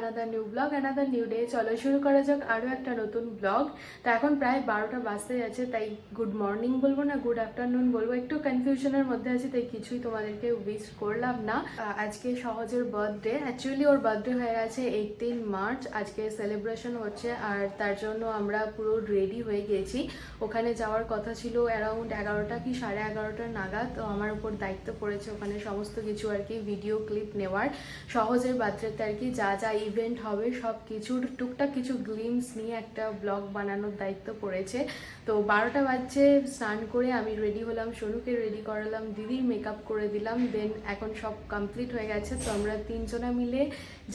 Another new blog, another new day. চলো শুরু করা যাক আরও একটা নতুন ব্লগ। তো এখন প্রায় 12টা বাজতে যাচ্ছে, তাই গুড মর্নিং বলবো না গুড আফটারনুন বলবো, একটু কনফিউশনের মধ্যে আছি, তাই কিছুই তোমাদেরকে উইশ করলাম না। আজকে সহজের বার্থডে, অ্যাকচুয়ালি ওর বার্থডে হয়ে গেছে 18 মার্চ। আজকে সেলিব্রেশন হচ্ছে, আর তার জন্য আমরা পুরো রেডি হয়ে গেছি। ওখানে যাওয়ার কথা ছিল অ্যারাউন্ড 11টা কি 11:30 নাগাদ। তো আমার উপর দায়িত্ব পড়েছে ওখানে সমস্ত কিছু আর কি ভিডিও ক্লিপ নেওয়ার। সহজের বার্থডেতে আর কি যা যা ইভেন্ট হবে সব কিছুর টুকটাক কিছু গ্লিমস নিয়ে একটা ব্লগ বানানোর দায়িত্ব পড়েছে। তো 12টা বাজছে, স্নান করে আমি রেডি হলাম, সোনুকে রেডি করালাম, দিদির মেকআপ করে দিলাম, দেন এখন সব কমপ্লিট হয়ে গেছে। তো আমরা তিনজনা মিলে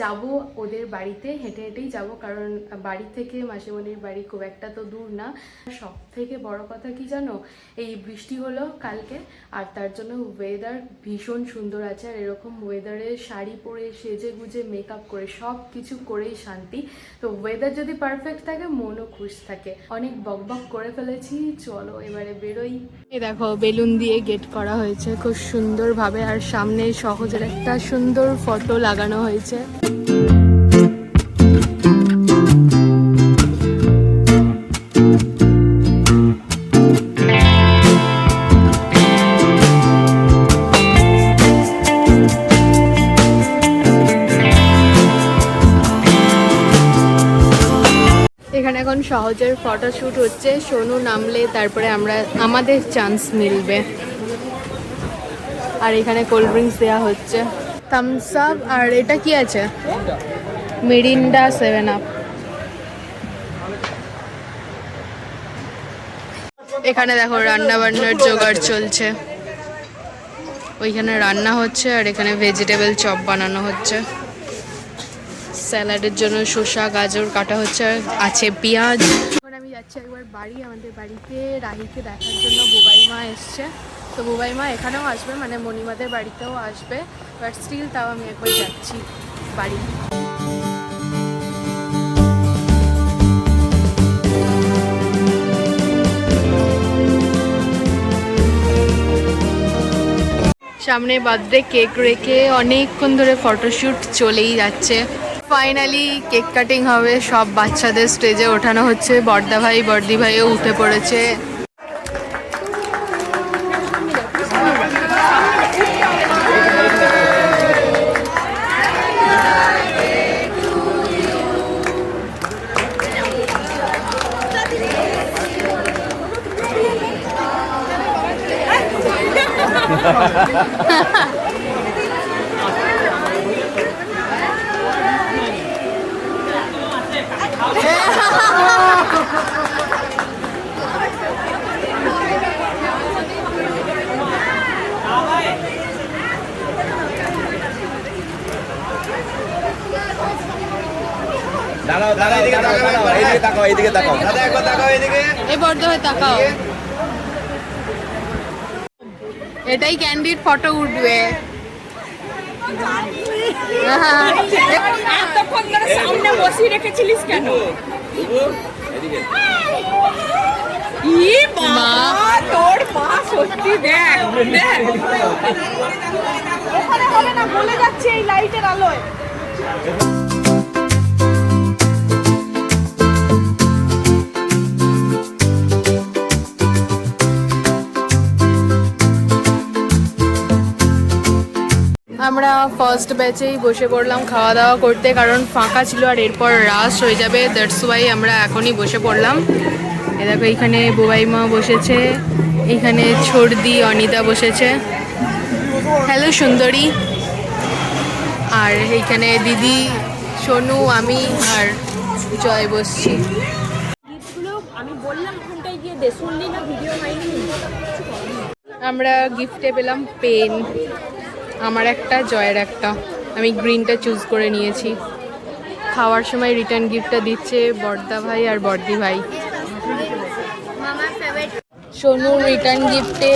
যাব ওদের বাড়িতে, হেঁটে হেঁটেই যাব, কারণ বাড়ি থেকে মাসিমণির বাড়ি খুব একটা তো দূর না। সব থেকে বড় কথা কি জানো, এই বৃষ্টি হলো কালকে, আর তার জন্য ওয়েদার ভীষণ সুন্দর আছে। আর এরকম ওয়েদারে শাড়ি পরে সেজে গুজে মেকআপ করে সব কিছু করেই শান্তি। তো ওয়েদার যদি পারফেক্ট থাকে মনও খুশ থাকে। অনেক বকবক করে ফেলেছি, চলো এবারে বেরোই। এই দেখো বেলুন দিয়ে গেট করা হয়েছে খুব সুন্দরভাবে, আর সামনে সহজের একটা সুন্দর ফটো লাগানো হয়েছে। এখানে এখন সহজের ফটোশ্যুট হচ্ছে, সোনু নামলে তারপরে আমাদের চান্স মিলবে। আর এখানে কোল্ড ড্রিঙ্কস দেওয়া হচ্ছে, থামস আপ, আর এটা কি আছে, মিরিন্ডা 7 আপ। এখানে দেখো রান্না বান্নার জোগাড় চলছে, ওইখানে রান্না হচ্ছে, আর এখানে ভেজিটেবল চপ বানানো হচ্ছে। স্যালাডের জন্য শসা গাজর কাটা হচ্ছে, আছে পেঁয়াজ। এখন আমি যাচ্ছি একবার বাড়ি, আমাদের বাড়িতে রাহিকে দেখার জন্য বুবাই মা এসছে। তো বুবাই মা এখানেও আসবে, মানে মণিমাদের বাড়িতেও আসবে, বাট স্টিল তাও আমি একবার যাচ্ছি বাড়ি। সামনে বার্থডে কেক রেখে অনেকক্ষণ ধরে ফটোশ্যুট চলেই যাচ্ছে। ফাইনালি কেক কাটিং হবে, সব বাচ্চাদের স্টেজে ওঠানো হচ্ছে, বর্দা ভাই বর্দি ভাইও উঠে পড়েছে। এটাই ক্যান্ডিড ফটো উঠবে। সামনে বসিয়ে রেখেছিলিস কেন? তোর পা সত্যি দেখ, ওখানে হবে না, বলে যাচ্ছে এই লাইটের আলোয়। আমরা ফার্স্ট ব্যাচেই বসে পড়লাম খাওয়া দাওয়া করতে, কারণ ফাঁকা ছিল আর এরপর রাশ হয়ে যাবে, দ্যাটস ওয়াই আমরা এখনই বসে পড়লাম। এ দেখো এখানে বুবাই মা বসেছে, এখানে ছর্দি অনিতা বসেছে, হ্যালো সুন্দরী, আর এইখানে দিদি সোনু আমি আর জয় বসছি। আমি বললাম ওখানটায় গিয়ে দে, শুনলি না, ভিডিও হয়নি। আমরা গিফটে পেলাম পেন, আমার একটা জয়ের একটা, আমি গ্রিনটা চুজ করে নিয়েছি। খাওয়ার সময় রিটার্ন গিফটটা দিচ্ছে বর্দা ভাই আর বর্দি ভাই। সোনুর রিটার্ন গিফটে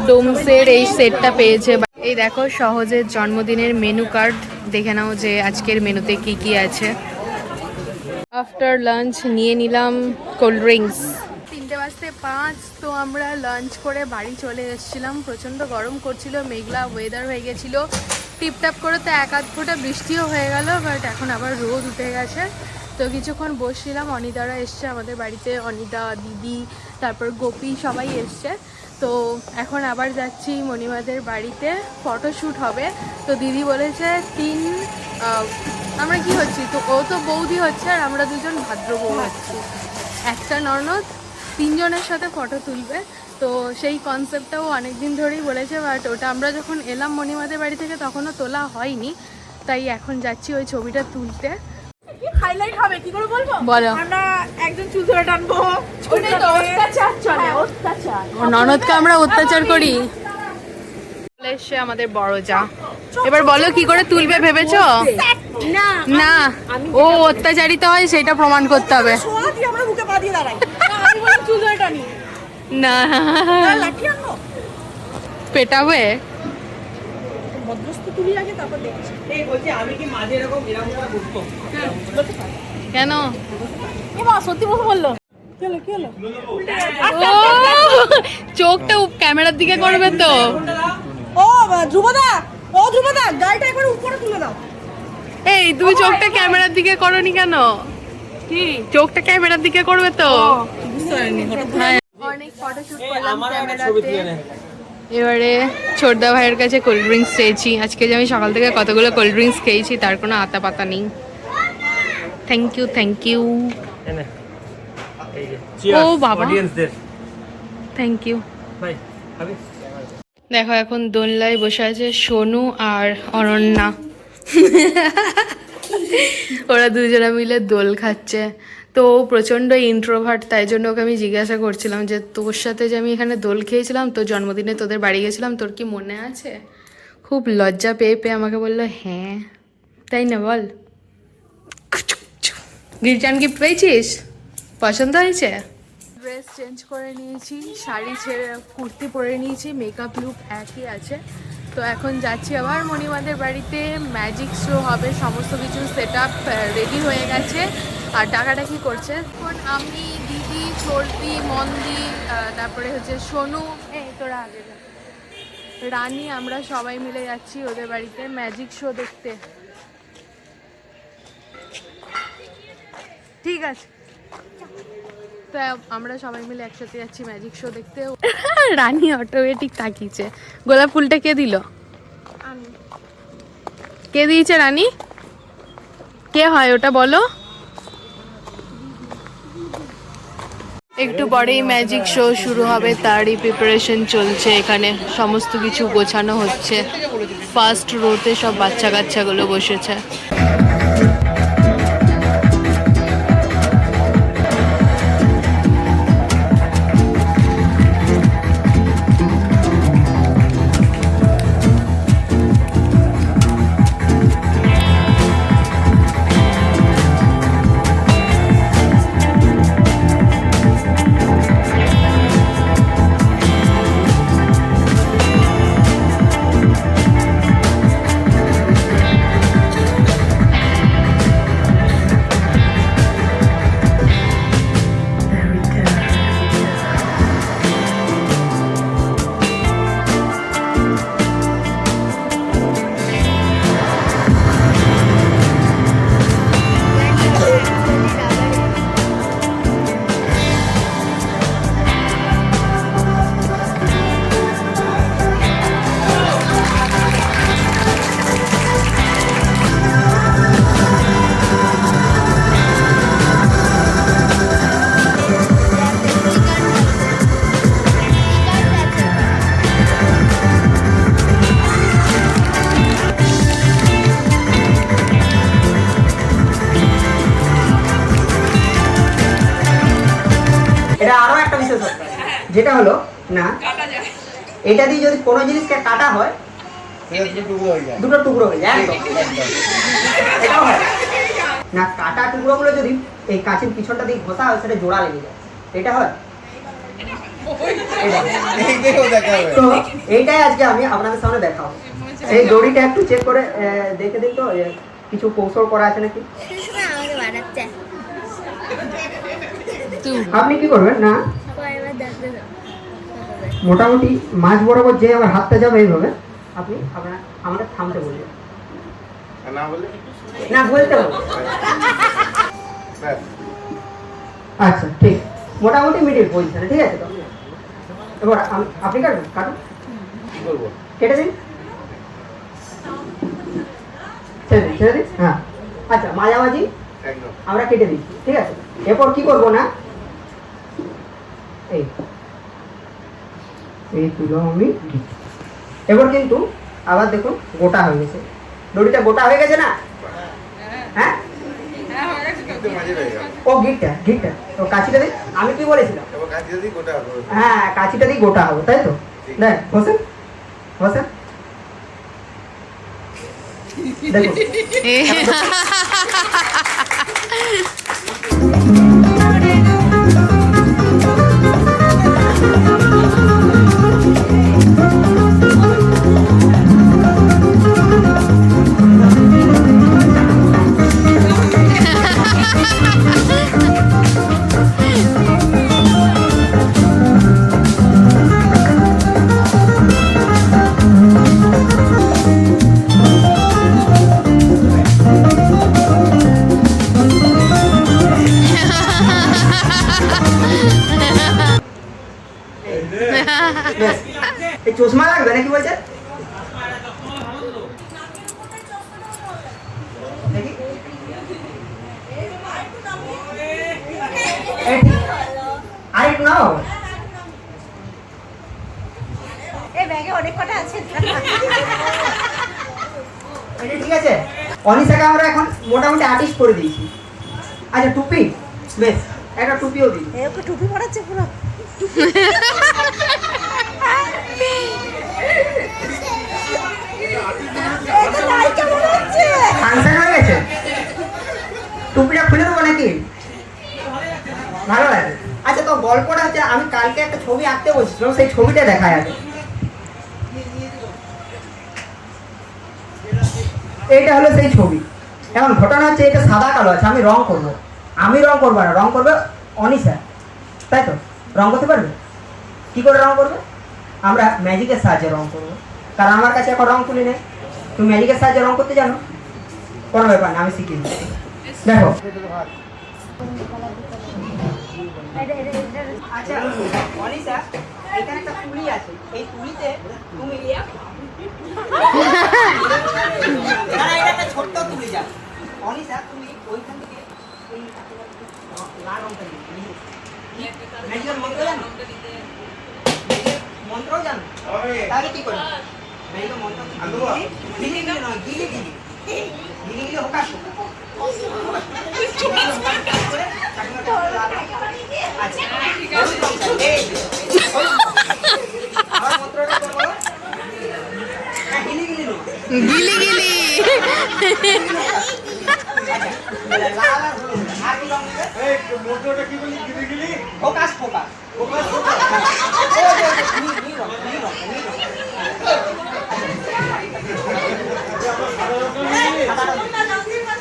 ডোমসের এই সেটটা পেয়েছে। এই দেখো সহজের জন্মদিনের মেনু কার্ড, দেখে নাও যে আজকের মেনুতে কি কি আছে। আফটার লাঞ্চ নিয়ে নিলাম কোল্ড ড্রিঙ্কস। 3:05 তো আমরা লাঞ্চ করে বাড়ি চলে এসেছিলাম। প্রচণ্ড গরম করছিল, মেঘলা ওয়েদার হয়ে গেছিলো, টিপটাপ করে তো এক আধ ফোঁটা বৃষ্টিও হয়ে গেল, বাট এখন আবার রোদ উঠে গেছে। তো কিছুক্ষণ বসছিলাম, অনিদারা এসছে আমাদের বাড়িতে, অনিদা, দিদি, তারপর গোপী সবাই এসছে। তো এখন আবার যাচ্ছি মণিমাদের বাড়িতে, ফটোশ্যুট হবে। তো দিদি বলেছে আমরা কি হচ্ছি, তো ও তো বৌদি হচ্ছে আর আমরা দুজন ভাদ্র বউ হচ্ছি, একটা ননদ 3 জনের সাথে ফটো তুলবে। তো সেই কনসেপ্টটাও অনেক দিন ধরেই বলেছে, বাট ওটা আমরা যখন এলাম মণিমাদের বাড়ি থেকে তখনও তোলা হয়নি, তাই এখন যাচ্ছি ওই ছবিটা তুলতে। হাইলাইট হবে কি করে বলবো? বলো। আমরা একজন চুল ধরে টানবো, ওটাই তো অত্যাচার চলে, অত্যাচার। ও ননদকে আমরা অত্যাচার করি। এসে আমাদের বড় যা, এবার বলো কি করে তুলবে ভেবেছো? না না, ও অত্যাচারিত হয় সেটা প্রমাণ করতে হবে। সোয়া দিয়ে আমরা মুখে পা দিয়ে দাঁড়াই, আমি বলি চুল ধরে টানি, না লাঠি আনবো, পেটাবে। মধ্যস্থ তুলি আগে তারপর দেখছি। এই বলছি আমি কি মাঝে এরকম করে বসবো? কেন? এ মা সত্যি কথা বললো। কি হলো কি হলো? ও চোখটা ক্যামেরার দিকে করবে তো। ও ধ্রুবদা, ও ধ্রুবদা, গাড়িটা একবার উপরে তুলে দাও। এই তুমি চোখটা ক্যামেরার দিকে করনি কেন? কি চোখটা ক্যামেরার দিকে করবে তো? বুঝতে পারিনি হ্যাঁ, অনেক ফটোশুট করলাম আমার একটা ছবি তুলে ক্যামেরাতে। নে। এবারে ছোটদা ভাইয়ের কাছে কোল্ড ড্রিঙ্কস চেয়েছি। আজকে যে আমি সকাল থেকে কতগুলো কোল্ড ড্রিঙ্কস খেয়েছি তার কোনো আতা পাতা নেই। থ্যাংক ইউ, থ্যাংক ইউ, এই নে। এই যে ও cheers বাবা। অডিয়েন্সদের। Thank you. ভাই খাবি? দেখো এখন দোলনায় বসে আছে সোনু আর অনন্যা। ওরা দুজনে মিলে দোল খাচ্ছে। তো ও প্রচণ্ড ইন্ট্রোভার্ট, তাই জন্য ওকে আমি জিজ্ঞাসা করছিলাম যে তোর সাথে যে আমি এখানে দোল খেয়েছিলাম, তোর জন্মদিনে তোদের বাড়ি গেছিলাম, তোর কি মনে আছে? খুব লজ্জা পেয়ে পেয়ে আমাকে বললো হ্যাঁ। তাই না বল? গিফট গিফট পেয়েছিস? পছন্দ হয়েছে? ড্রেস চেঞ্জ করে নিয়েছি, শাড়ি ছেড়ে কুর্তি পরে নিয়েছি, মেকআপ লুক একই আছে। তো এখন যাচ্ছি আবার মণিমাদের বাড়িতে, ম্যাজিক শো হবে, সমস্ত কিছু সেট আপ রেডি হয়ে গেছে আর ডাকাডাকি করছে। এখন আমি, দিদি, চর্দি, মন্দি, তারপরে হচ্ছে সোনু, তোরা আগে যা, রানী, আমরা সবাই মিলে যাচ্ছি ওদের বাড়িতে ম্যাজিক শো দেখতে। ঠিক আছে, তো আমরা সবাই মিলে একসাথে যাচ্ছি ম্যাজিক শো দেখতে। রানী অটোমেটিক তাকিয়েছে। গোলাপ ফুলটা কে দিল? কে দিয়েছে রানী? কে হয় ওটা বলো? একটু পরেই ম্যাজিক শো শুরু হবে, তারই প্রিপারেশন চলছে। এখানে সমস্ত কিছু গোছানো হচ্ছে। ফার্স্ট রোতে সব বাচ্চা কাচ্চাগুলো বসেছে। এটা আরো একটা বিশেষত্ব, যেটা হলো না এটা দিয়ে যদি কোনো জিনিসকে কাটা হয় দুটো টুকরো হয়ে যায়। একদম এটাও হয় না, কাটা টুকরোগুলো যদি এই কাঁচির পিছনটা দিয়ে ঘষা হয় সেটা জোড়া লেগে যায়। এটা হয়। তো এইটাই আজকে আমি আপনাদের সামনে দেখাবো। এই দড়িটা একটু চেক করে দেখে দিন তো কিছু কৌশল করা আছে নাকি। আপনি কি করবেন না, মোটামুটি মাঝ বরাবর যে আমার হাতটা যাবে এইভাবে, আপনি আপনার আমাকে থামতে বলবেন, না বলে না বলতে হবে। ব্যাস। আচ্ছা ঠিক, মোটামুটি মিডিল পজিশনে, ঠিক আছে তো? এবার আপনি কাটুন, কাটুন, কি করবো? কেটে দিন, ছেড়ে দিন, ছেড়ে দিন। হ্যাঁ আচ্ছা, মাঝামাঝি একদম। আমরা কেটে দিচ্ছি, ঠিক আছে? এরপর কি করবো না, এই এই তুলো আমি দিচ্ছি। এবার কিন্তু আবার দেখুন গোটা হয়ে গেছে, দড়িটা গোটা হয়ে গেছে না? হ্যাঁ কিন্তু মাঝে রয়ে গেল। ও গিটটা, গিটটা তো কাছিটা দিই, আমি কি বলেছিলাম? এবার কাছে যদি গোটা হবে। হ্যাঁ কাছিটা দিয়ে গোটা হবে, তাই তো? দেখ বসেন, বসেন, দেখুন ব্যাস। এই চশমা লাগবে নাকি বলছেন? দেখি। আরেকটু নাও। এই ব্যাগে অনেক কটা আছে। এটা ঠিক আছে। অনিশাকে আমরা এখন মোটামুটি আর্টিস্ট করে দিয়েছি। আচ্ছা টুপি, বেশ একটা টুপিও দিই। এই ওকে টুপি পরাচ্ছে পুরো। ফাংশন হয়ে গেছে, টুপিটা খুলে দেবো নাকি? ভালো লাগে। আচ্ছা তো গল্পটা হচ্ছে, আমি কালকে একটা ছবি আঁকতে বসছিলাম, সেই ছবিটা দেখা যাবে। এইটা হলো সেই ছবি। এখন ঘটনা হচ্ছে এটা সাদা কালো আছে, আমি রং করবো। আমি রং করবো না, রং করবে অনিশা, তাই তো? রং করতে পারবে? কি করে রং করবে? আমরা ম্যাজিকের সাহায্যে রং করবো, কারণ আমার কাছে এখন রং তুলি নেই। তুমি ম্যাজিকের সাহায্যে রং করতে জানো? কোনো ব্যাপার না, আমি শিখিয়ে দিচ্ছি। দেখো আচ্ছা অনিশা, এখানে একটা তুলি আছে, এই তুলিতে তুমি এটা একটা ছোট্ট তুলি যা। অনিশা তুমি ওইখান থেকে এই লাল রংটা নিয়ে ম্যাজিকের মন্ত্র জানো? মন্ত্রও জানো? তাহলে কি করবে? ম্যাজিকের মন্ত্র গিলি গিলি নয়, গিলি গিলি গিলি গিলি হোকা হোকা। আচ্ছা আমার মন্ত্রটা বলো। গিলি গিলি নো, গিলি গিলি। লাল আর হলুদ, আর কি রং নেবে? এই মোটরটা কি বলি? গিলি গিলি ফোকাস ফোকাস ফোকাস ফোকাস। নীল রং, নীল রং, নীল রং।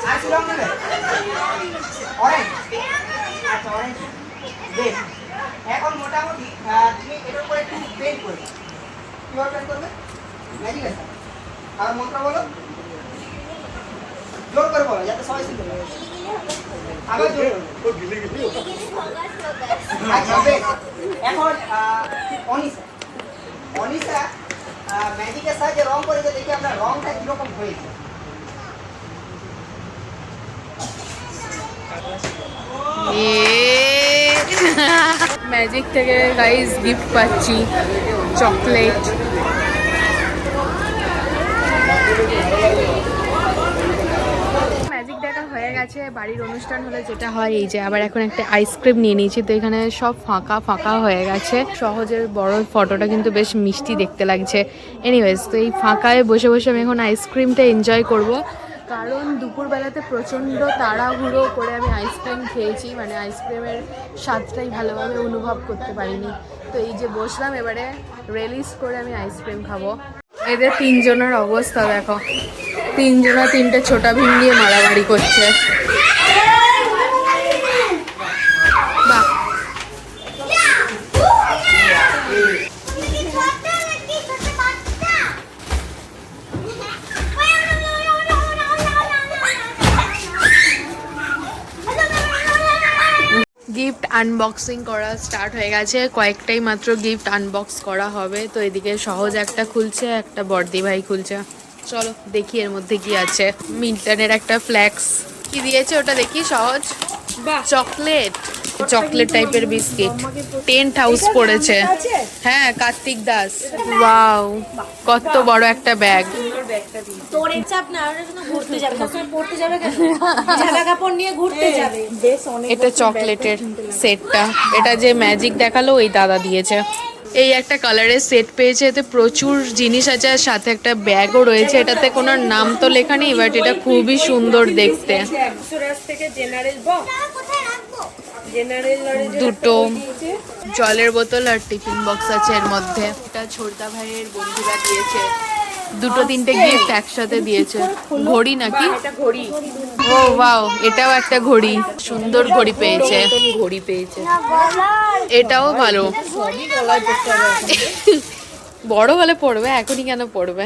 আর কি রং নেবে? অরেঞ্জ। আচ্ছা অরেঞ্জ, বেশ। এখন মোটামুটি তুমি এটার উপরে একটু পেন্ট করবে। কিভাবে পেন্ট করবে? ম্যাজিক আছে। আর মন্ত্র বলো, জোর করে বলো যাতে সবাই শুনতে পারে। আবার জোর করে। ও গিলি গিলি আচ্ছা বেশ। এখন অনিশা, অনিশা ম্যাজিকের সাহায্যে রং করেছে, দেখি আমরা রংটা কিরকম হয়েছে। ম্যাজিক থেকে গাইস গিফট পাচ্ছি, চকলেট। ম্যাজিক দেখা হয়ে গেছে, বাড়ির অনুষ্ঠান হলে যেটা হয় এই যে আবার এখন একটা আইসক্রিম নিয়ে নিয়েছি। তো এখানে সব ফাঁকা ফাঁকা হয়ে গেছে, সহজের বড় ফটোটা কিন্তু বেশ মিষ্টি দেখতে লাগছে। এনিওয়েজ, তো এই ফাঁকায় বসে বসে আমি এখন আইসক্রিমটা এনজয় করব, কারণ দুপুরবেলাতে প্রচণ্ড তাড়াহুড়ো করে আমি আইসক্রিম খেয়েছি, মানে আইসক্রিমের স্বাদটাই ভালোভাবে অনুভব করতে পারিনি। তো এই যে বসলাম, এবারে রিলিজ করে আমি আইসক্রিম খাবো। এদের তিনজনের অবস্থা দেখো, তিনজনা তিনটে ছোটা ভীম দিয়ে মারামারি করছে। বাহ, আনবক্সিং করা স্টার্ট হয়ে গেছে, কয়েকটাই মাত্র গিফট আনবক্স করা হবে। তো এদিকে সহজ একটা খুলছে, একটা বর্দি ভাই খুলছে। চলো দেখি এর মধ্যে কি আছে। মিল্টনের একটা ফ্ল্যাক্স কি দিয়েছে ওটা দেখি। সহজ চকলেট, চকলেট টাইপের বিস্কিট। টেন্ট হাউস পড়েছে, হ্যাঁ কার্তিক দাস। ওয়াও, কত বড় একটা ব্যাগ। তোর চাপ না, ওরা কিন্তু ঘুরতে যাবে, সবসময় পড়তে যাবে কেন? জামা কাপড় নিয়ে ঘুরতে যাবে। বেশ অনেক এটা চকলেটের সেটটা, এটা যে ম্যাজিক দেখালো ওই দাদা দিয়েছে। এই একটা কালারের সেট পেয়েছে, এতে প্রচুর জিনিস আছে আর সাথে একটা ব্যাগও রয়েছে। এটাতে কোনো নাম তো লেখা নেই, বাট এটা খুবই সুন্দর দেখতে। থেকে জেনারেল বক্স, জেনারেল দুটো জলের বোতল আর টিফিন বক্স আছে এর মধ্যে। এটা ছোটদা ভাইয়ের বন্ধুরা দিয়েছে, দুটো তিনটে গিফট একসাথে দিয়েছে। ঘড়ি নাকি? ঘড়ি, ও ওয়াও, এটাও একটা ঘড়ি, সুন্দর ঘড়ি পেয়েছে। ঘড়ি পেয়েছে। এটাও ভালো, বড় হলে পড়বে, এখনই কেন পড়বে।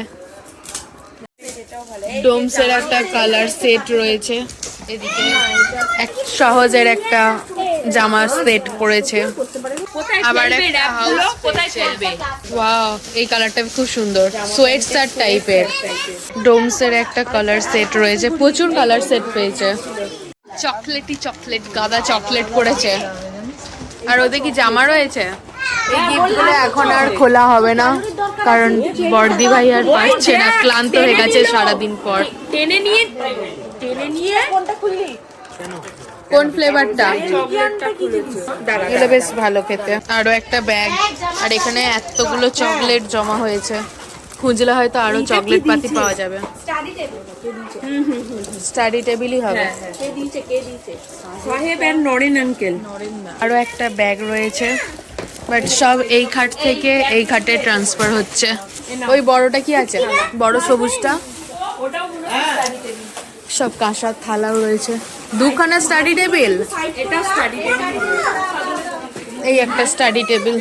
ডোমসের একটা কালার সেট রয়েছে, এদিকে সহজের একটা জামা সেট পড়েছে, আবার একটা হাউস পেয়েছে। ওয়াও, এই কালারটা খুব সুন্দর, সোয়েট শার্ট টাইপের। ডোমসের একটা কালার সেট রয়েছে, প্রচুর কালার সেট পেয়েছে। চকলেটই চকলেট, গাদা চকলেট পড়েছে। আর ওদের কি জামা রয়েছে? এই গিফটগুলো এখন আর খোলা হবে না, কারণ বর্দি ভাই আর পারছে না, ক্লান্ত হয়ে গেছে সারাদিন পর। টেনে নিয়ে কোনটা খুললি? কোন ফ্লেভারটা? চকলেটটা খুলেছে। এটা বেশ ভালো খেতে। আরো একটা ব্যাগ, আর এখানে এতগুলো চকলেট জমা হয়েছে, খুঁজলে হয়তো আরো চকলেট পাতি পাওয়া যাবে। স্টাডি টেবিলই হবে। কে দিয়েছে? সাহেব আর নরেন আঙ্কেল। আরো একটা ব্যাগ রয়েছে, বাট সব এই খাট থেকে এই খাটে ট্রান্সফার হচ্ছে। ওই বড়টা কি আছে? বড় সবুজটা, সব কাঁসার থালাও রয়েছে। দুখানা স্টাডি টেবিল, এটা স্টাডি টেবিল। এই একটা স্টাডি টেবিল।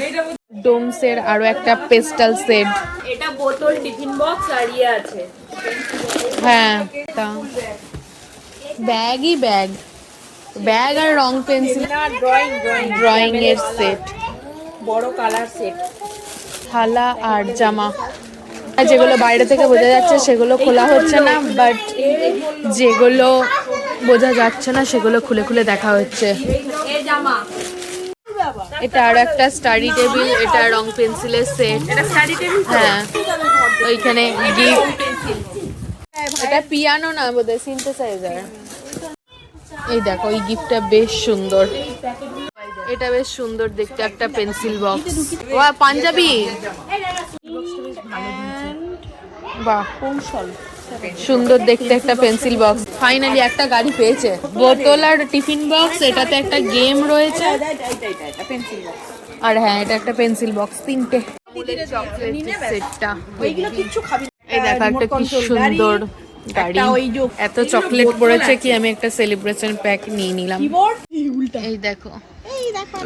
ডোমসের আরো একটা পেস্টাল সেট। এটা বোতল, টিফিন বক্স আর ইয়ে আছে। হ্যাঁ, তা ব্যাগই ব্যাগ, ব্যাগ আর রং পেন্সিল, না, ড্রয়িং ড্রয়িং এর সেট, বড় কালার সেট। থালা আর জামা। আর যেগুলো বাইরে থেকে বোঝা যাচ্ছে সেগুলো খোলা হচ্ছে না, বাট যেগুলো বোঝা যাচ্ছে না সেগুলো খুলে খুলে দেখা হচ্ছে। এই জামা, এটা আর একটা স্টাডি টেবিল, এটা রং পেন্সিলের সেট। এটা স্টাডি টেবিল। হ্যাঁ, ওইখানে গিফট। এটা পিয়ানো না বোধহয়, সিনথেসাইজার। এই দেখো, এই গিফটটা বেশ সুন্দর, এটা বেশ সুন্দর দেখতে, একটা পেন্সিল বক্স। ওয়া পাঞ্জাবি, বাহ সুন্দর দেখতে একটা পেন্সিল বক্স। ফাইনালি একটা গাড়ি পেয়েছে। বোতল আর টিফিন বক্স, এটাতে একটা গেম রয়েছে, আর হ্যাঁ এটা একটা পেন্সিল বক্স। তিনটে চকলেট সেটটা। এই দেখো একটা কি সুন্দর গাড়ি, এত চকলেট পড়েছে কি আমি একটা সেলিব্রেশন প্যাক নিয়ে নিলাম। এই দেখো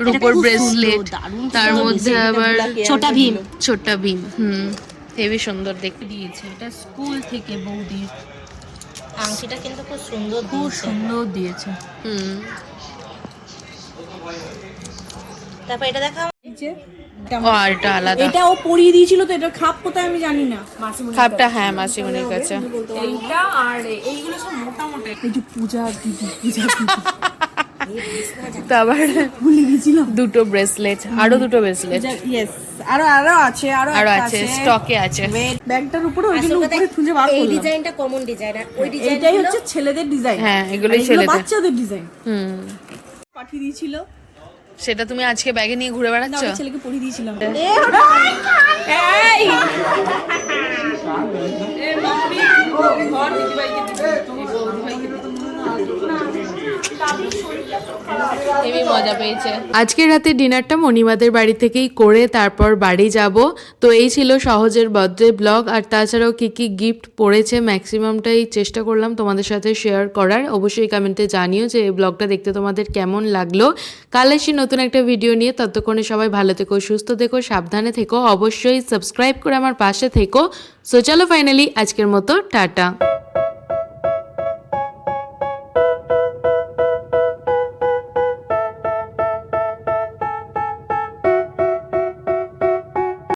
রূপোর ব্রেসলেট, তার মধ্যে আবার ছোটা ভীম। হেভি সুন্দর দেখতে দিয়েছে। এটা স্কুল থেকে বৌদির আংটিটা কিন্তু খুব সুন্দর, সুন্দর দিয়েছে। তারপর এটা দেখা ও আর এটা আলাদা, এটা ও পরিয়ে দিয়েছিল, তো এটার খাপ কোথায় আমি জানি না। খাপটা হ্যাঁ মাসিমণির কাছে। এইটা আর এইগুলো সব মোটা মোটা। এই যে পূজা দিদি, তো আবার ভুলে গেছিলাম। দুটো ব্রেসলেট, আরো দুটো ব্রেসলেট ইয়েস, আরো আছে, আরো আছে, স্টকে আছে। ব্যাগটার উপরে ওইগুলো উপরে খুঁজে বার এই করলাম। ডিজাইনটা কমন ডিজাইন, আর ওই ডিজাইন এইটাই হচ্ছে ছেলেদের ডিজাইন। হ্যাঁ, এগুলোই ছেলেদের। বাচ্চাদের ডিজাইন পাঠিয়ে দিয়েছিল, সেটা তুমি আজকে ব্যাগে নিয়ে ঘুরে বেড়াচ্ছ? না ছেলেকে পরিয়ে দিয়েছিলাম। হেবি মজা পেয়েছে। আজকের রাতে ডিনারটা মণিমাদের বাড়ি থেকেই করে তারপর বাড়ি যাব। তো এই ছিল সহজের বার্থডে ব্লগ। আর তাছাড়াও কি কি গিফট পড়েছে ম্যাক্সিমামটাই চেষ্টা করলাম তোমাদের সাথে শেয়ার করার। অবশ্যই কমেন্টে জানিও যে এই ব্লগটা দেখতে তোমাদের কেমন লাগলো। কাল আসি নতুন একটা ভিডিও নিয়ে, ততক্ষণে সবাই ভালো থেকো, সুস্থ থেকো, সাবধানে থেকো। অবশ্যই সাবস্ক্রাইব করে আমার পাশে থেকো। সো চলো ফাইনালি আজকের মতো টাটা।